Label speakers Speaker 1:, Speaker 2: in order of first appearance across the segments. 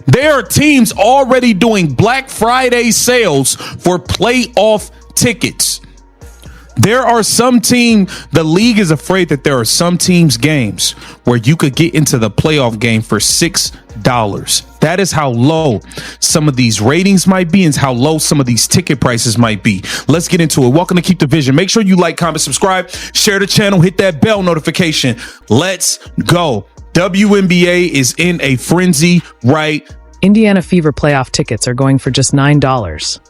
Speaker 1: There are teams already doing Black Friday sales for playoff tickets. There are some the league is afraid that there are some teams' games where you could get into the playoff game for $6. That is how low some of these ratings might be and how low some of these ticket prices might be. Let's get into it. Welcome to Keep the Vision. Make sure you like, comment, subscribe, share the channel, hit that bell notification. Let's go. WNBA is in a frenzy right.
Speaker 2: Indiana Fever playoff tickets are going for just $9.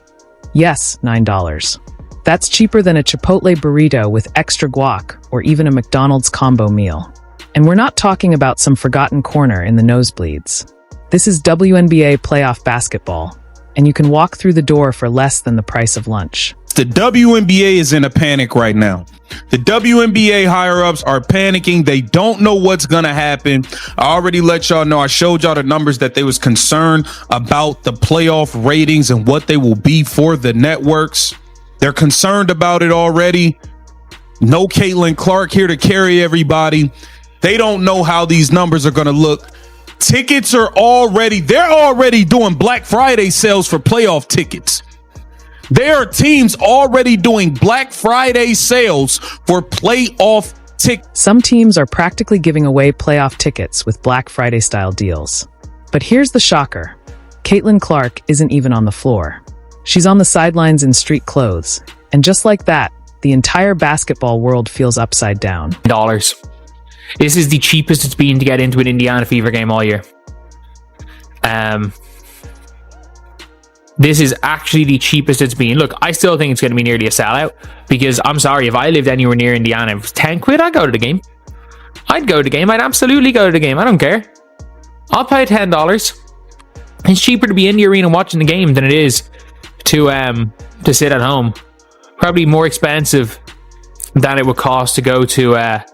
Speaker 2: Yes, $9. That's cheaper than a Chipotle burrito with extra guac or even a McDonald's combo meal. And we're not talking about some forgotten corner in the nosebleeds. This is WNBA playoff basketball, and you can walk through the door for less than the price of lunch.
Speaker 1: The WNBA is in a panic right now. The WNBA higher-ups are panicking. They don't know what's going to happen. I already let y'all know. I showed y'all the numbers that they was concerned about the playoff ratings and what they will be for the networks. They're concerned about it already. No Caitlin Clark here to carry everybody. They don't know how these numbers are going to look. Tickets are they're already doing Black Friday sales for playoff tickets. There are teams already doing Black Friday sales for playoff tickets.
Speaker 2: Some teams are practically giving away playoff tickets with Black Friday style deals. But here's the shocker. Caitlin Clark isn't even on the floor. She's on the sidelines in street clothes. And just like that, the entire basketball world feels upside down.
Speaker 3: Dollars. This is the cheapest it's been to get into an Indiana Fever game all year. This is actually the cheapest it's been. Look, I still think it's going to be nearly a sellout because I'm sorry, if I lived anywhere near Indiana, if it was 10 quid, I'd go to the game. I'd go to the game. I'd absolutely go to the game. I don't care. I'll pay $10. It's cheaper to be in the arena watching the game than it is to sit at home. Probably more expensive than it would cost to go to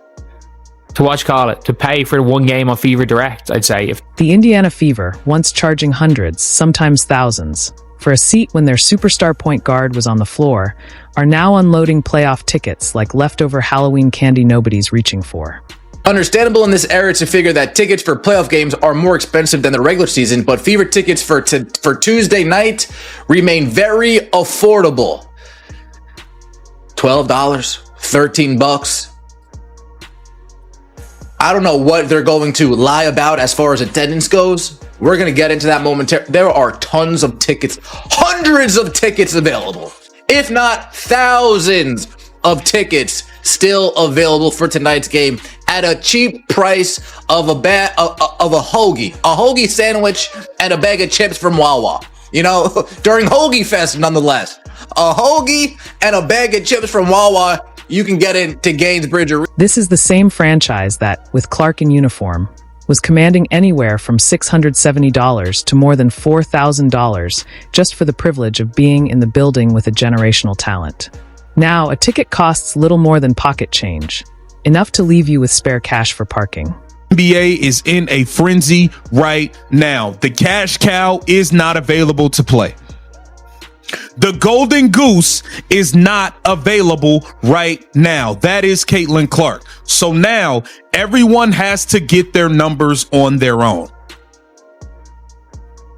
Speaker 3: pay for one game on Fever Direct, I'd say.
Speaker 2: The Indiana Fever, once charging hundreds, sometimes thousands, for a seat when their superstar point guard was on the floor, are now unloading playoff tickets like leftover Halloween candy nobody's reaching for.
Speaker 4: Understandable in this era to figure that tickets for playoff games are more expensive than the regular season, but Fever tickets for Tuesday night remain very affordable. $12, $13. I don't know what they're going to lie about as far as attendance goes. We're going to get into that momentarily. There are tons of tickets, hundreds of tickets available, if not thousands of tickets still available for tonight's game at a cheap price of a hoagie sandwich and a bag of chips from Wawa. You know, during Hoagie Fest, nonetheless. A hoagie and a bag of chips from Wawa, you can get into Gainesbridge.
Speaker 2: This is the same franchise that, with Clark in uniform, was commanding anywhere from $670 to more than $4,000 just for the privilege of being in the building with a generational talent. Now, a ticket costs little more than pocket change, enough to leave you with spare cash for parking.
Speaker 1: NBA is in a frenzy right now. The cash cow is not available to play. The Golden Goose is not available right now. That is Caitlin Clark. So now everyone has to get their numbers on their own.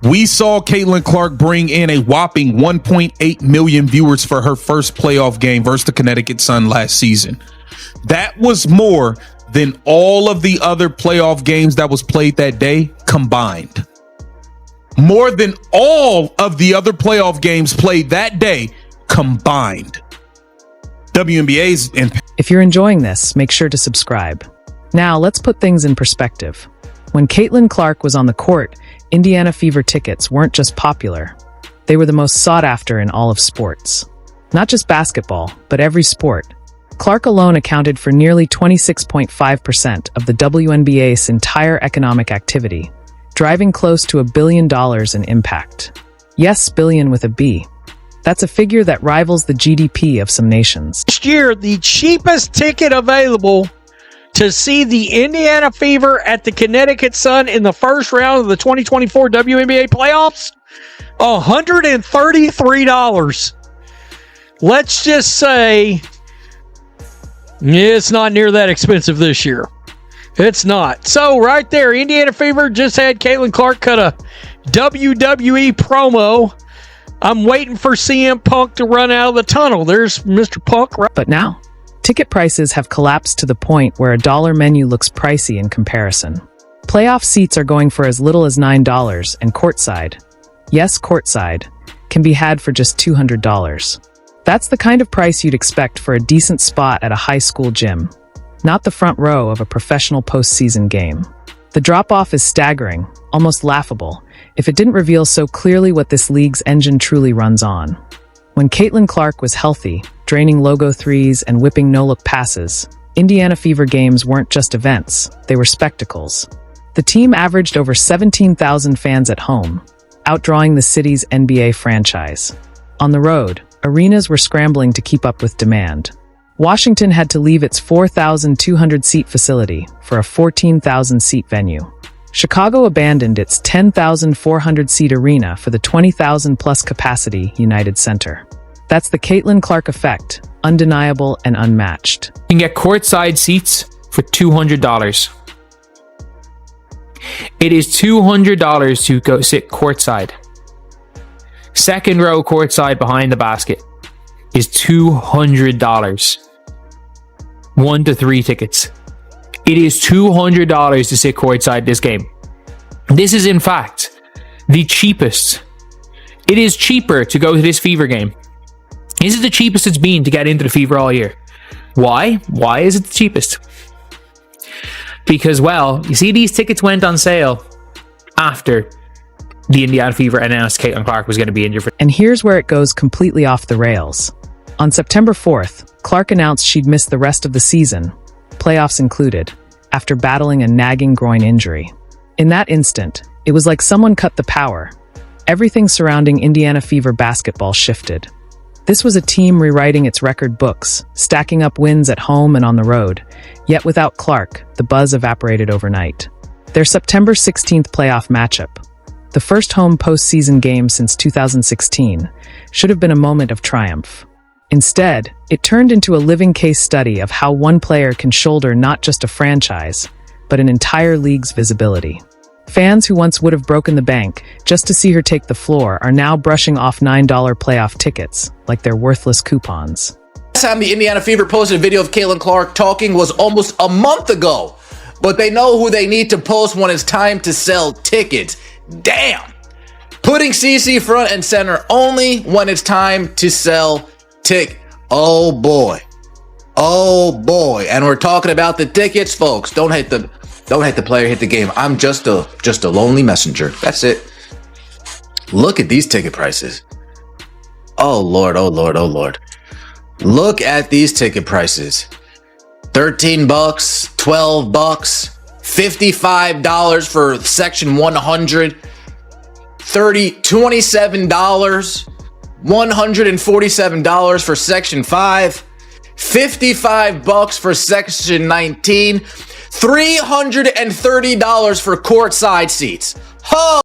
Speaker 1: We saw Caitlin Clark bring in a whopping 1.8 million viewers for her first playoff game versus the Connecticut Sun last season. That was more than all of the other playoff games that was played that day combined. More than all of the other playoff games played that day combined. WNBA's in.
Speaker 2: If you're enjoying this, make sure to subscribe. Now, let's put things in perspective. When Caitlin Clark was on the court, Indiana Fever tickets weren't just popular. They were the most sought after in all of sports. Not just basketball, but every sport. Clark alone accounted for nearly 26.5% of the WNBA's entire economic activity, driving close to $1 billion in impact. Yes, billion with a B. That's a figure that rivals the GDP of some nations.
Speaker 5: Last year, the cheapest ticket available to see the Indiana Fever at the Connecticut Sun in the first round of the 2024 WNBA playoffs, $133. Let's just say it's not near that expensive this year. It's not. So right there, Indiana Fever just had Caitlin Clark cut a WWE promo. I'm waiting for CM Punk to run out of the tunnel. There's Mr. Punk.
Speaker 2: But now, ticket prices have collapsed to the point where a dollar menu looks pricey in comparison. Playoff seats are going for as little as $9, and courtside, yes, courtside, can be had for just $200. That's the kind of price you'd expect for a decent spot at a high school gym, not the front row of a professional postseason game. The drop-off is staggering, almost laughable, if it didn't reveal so clearly what this league's engine truly runs on. When Caitlin Clark was healthy, draining logo threes and whipping no-look passes, Indiana Fever games weren't just events, they were spectacles. The team averaged over 17,000 fans at home, outdrawing the city's NBA franchise. On the road, arenas were scrambling to keep up with demand. Washington had to leave its 4,200-seat facility for a 14,000-seat venue. Chicago abandoned its 10,400-seat arena for the 20,000-plus capacity United Center. That's the Caitlin Clark effect, undeniable and unmatched.
Speaker 3: You can get courtside seats for $200. It is $200 to go sit courtside. Second row courtside behind the basket is $200. 1 to 3 tickets. It is $200 to sit courtside this game. This is in fact the cheapest. It is cheaper to go to this Fever game. This is the cheapest it's been to get into the Fever all year. Why? Why is it the cheapest? Because, well, you see, these tickets went on sale after the Indiana Fever announced Caitlin Clark was going to be injured.
Speaker 2: And here's where it goes completely off the rails. On September 4th, Clark announced she'd miss the rest of the season, playoffs included, after battling a nagging groin injury. In that instant, it was like someone cut the power. Everything surrounding Indiana Fever basketball shifted. This was a team rewriting its record books, stacking up wins at home and on the road. Yet without Clark, the buzz evaporated overnight. Their September 16th playoff matchup, the first home postseason game since 2016, should have been a moment of triumph. Instead, it turned into a living case study of how one player can shoulder not just a franchise, but an entire league's visibility. Fans who once would have broken the bank just to see her take the floor are now brushing off $9 playoff tickets like they're worthless coupons.
Speaker 4: Last time the Indiana Fever posted a video of Caitlin Clark talking was almost a month ago, but they know who they need to post when it's time to sell tickets. Damn! Putting CC front and center only when it's time to sell tickets. Oh boy. Oh boy. And we're talking about the tickets, folks. Don't hate the player, hit the game. I'm just a lonely messenger. That's it. Look at these ticket prices. Oh Lord, oh Lord, oh Lord. Look at these ticket prices. $13, $12, $55 for section 100, $27, $147 for section 5, $55 for section 19, $330 for courtside seats. Oh!